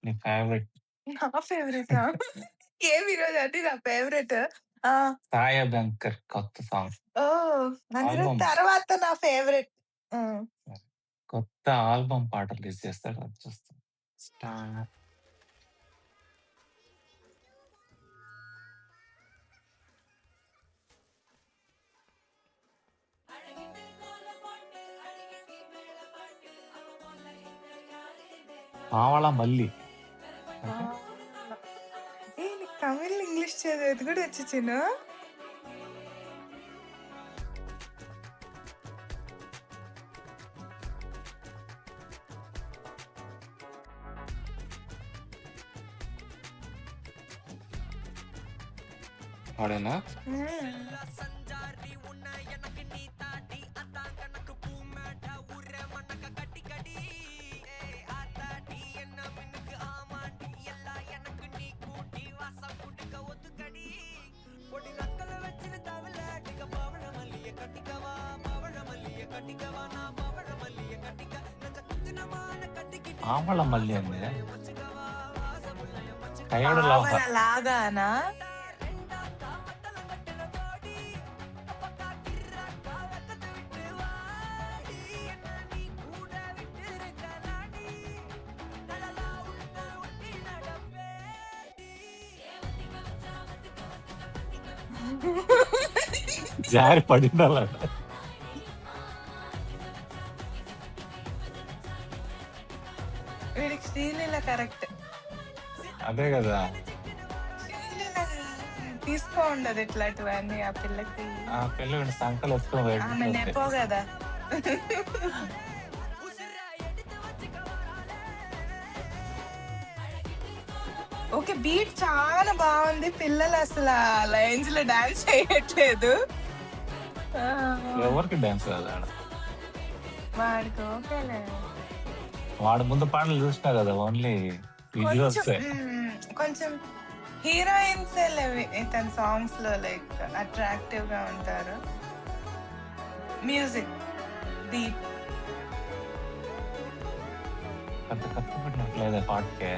నీ ఫేవరెట్ నా ఫేవరెటా? ఏమి ఈరోజంటే నా ఫేవరెట్. ఆ! 'సాయి అభ్యంకర్' కొత్త సాంగ్. ఓహ్! అందులో ఆల్బమ్ తర్వాత నా ఫేవరెట్. హ్మ్. కొత్త ఆల్బమ్ పాట రిలీజ్ చేస్తాడు. అది చూస్తాం. స్టార్ పావళ మల్లి. ఆ! ఓకే. నీకు తమిళ్, ఇంగ్లీష్ చదివేది కూడా వచ్చు చిన్ను. వాడేనా? హ్మ్. పావళ మల్లి అండి. కయోడు లవ్ పావన లాగానా? జారి పడిందలా. వీడికి శ్రీలీల కరెక్ట్. అదే కదా. శ్రీలీల తీసుకో ఉండదు ఇట్లాంటివన్నీ ఆ పిల్లకి. ఆ పిల్ల వీడి సంకలు ఎత్తుకొని ఆమె బయటకు నెపో గదా! ఓకే. బీట్ చాలా బావుంది. పిల్లలు అసల లైన్స్‌లో డాన్స్ చేయట్లేదు. ఆ! ఎవరికి డాన్స్ కాదు ఆడ. వాడికి ఓకేలే. వాడు ముందు పాటలు చూసినా కదా, ఓన్లీ కొంచెం విజువల్సే. కొంచెం హీరోయిన్సే ఇతని సాంగ్స్‌లో లైక్ అట్రాక్టివ్‌గా ఉంటారు. Music, beat. పెద్ద కష్టపడినట్లేదే పాటకే.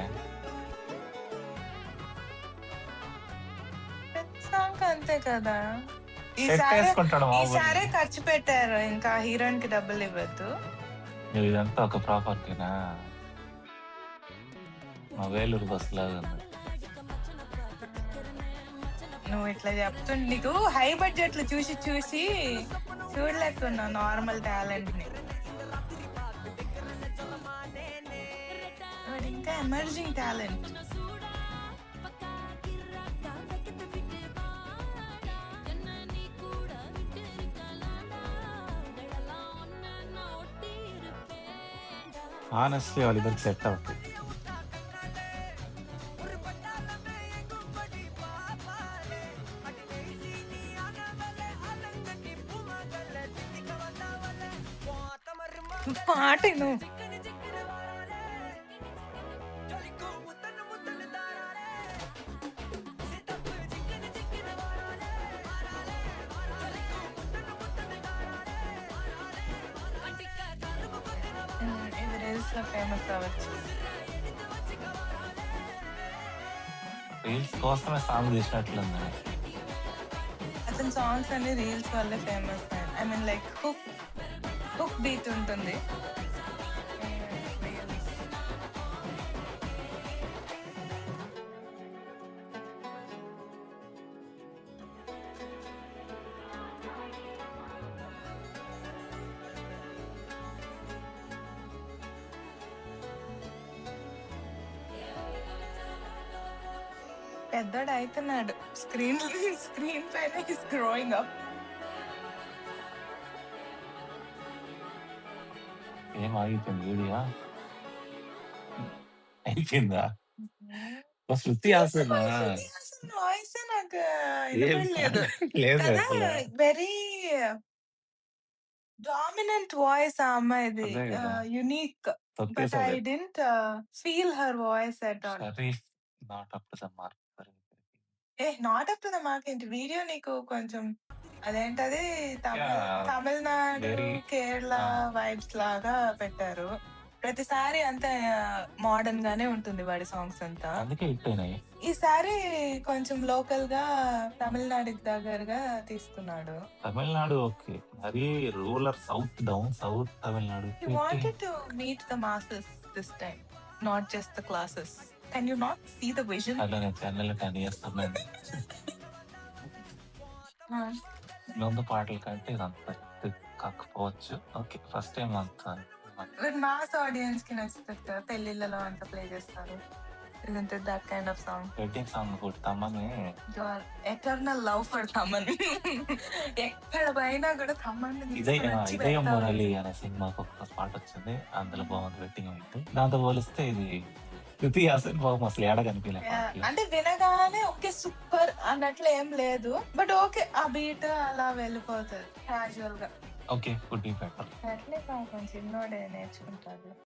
ప్రతి సాంగ్ అంతే కదా! సెట్ వేసుకుంటాడు ఈసారే మామూలు. ఖర్చు పెట్టారు. ఇంకా హీరోయిన్‌కి డబ్బులివ్వద్దు. ఇదంతా ఒక ప్రాపర్టీనా? మా వేలూరు బస్ లాగా ఉంది. నువ్వు ఇట్లా చెప్తుంటే నీకు హై బడ్జెట్లు చూసి చూసి చూడలేకున్నావు నార్మల్ టాలెంట్‌ని. వాడు ఇంకా ఎమర్జింగ్ టాలెంట్. హానెస్ట్లీ వాళ్ళిద్దరికి సెట్ అవుతుంది. పాట ఇను. ఇది రీల్స్‌లో ఫేమస్ అవ్వచ్చు. రీల్స్ కోసమే సాంగ్ తీసినట్లుంది. అతని సాంగ్స్ అన్ని రీల్స్ వల్లే ఫేమస్ అయ్యాయి. I mean like hook beat ఉంటుంది. రీల్స్. పెద్దోడు అయితున్నాడు. స్క్రీన్ పైన ఈస్ గ్రోయింగ్ అప్. ఏం ఆగిపోయింది వీడియో? అయిపోయిందా? శృతి హాసనా? శృతి హాసన్ వాయిసే నాకు ఏం వినపడలేదు లేదు కదా! అసలు. వెరీ డామినెంట్ వాయిస్ ఆ అమ్మాయిది. అదే కదా, యూనిక్. బట్ ఐ తొక్కేసాడు. Didn't feel her voice at all. Sharif not up to the mark. Not up to the mark ఏంటి? వీడియో నీకు కొంచెం అదేంటది yeah, Tamil Nadu, very Kerala vibes లాగా పెట్టారు. ప్రతిసారి అంతా మోడర్న్ గానే ఉంటుంది వాడి సాంగ్స్ అంతా. అందుకే హిట్ అయినాయి. ఈసారి కొంచెం లోకల్ గా తమిళనాడుకి దగ్గరగా తీసుకున్నాడు. తమిళనాడు ఓకే. మరీ rural south down south Tamil Nadu He wanted to meet the masses this time, not just the classes. Can you not see the vision? అలా నేను చెన్నైలో 10 ఇయర్స్ ఉన్నాను. Huh. ముందు పాటల కంటే ఇదంత హిట్ కాకపోవచ్చు. ఓకే. ఫస్ట్ టైం అంత With mass audience కి నచ్చుతుంది కదా, పెళ్లిళ్ళలో అంతా ప్లే చేస్తారు. Isn't it that kind of song? Wedding song ఒకటి తమ్మని Your eternal love for Thaman. ఎక్కడ పోయినా కూడా తమన్ ఇదయం మురళి అనే సినిమాకి ఒక పాట వచ్చింది. అందులో బాగుంది వెడ్డింగ్ అయితే. దాంతో పోలిస్తే ఇది శృతి హాసన్ బాబు అసలు ఏడ కనిపించలే పాటలో. అంటే వినగానే ఓకే సూపర్ అన్నట్లు ఏం లేదు, బట్ ఓకే ఆ బీట్ అలా వెళ్ళిపోతుంది క్యాజువల్ గా. Okay could be better. అట్లే కొంచెం చిన్నోడే నేర్చుకుంటాడు.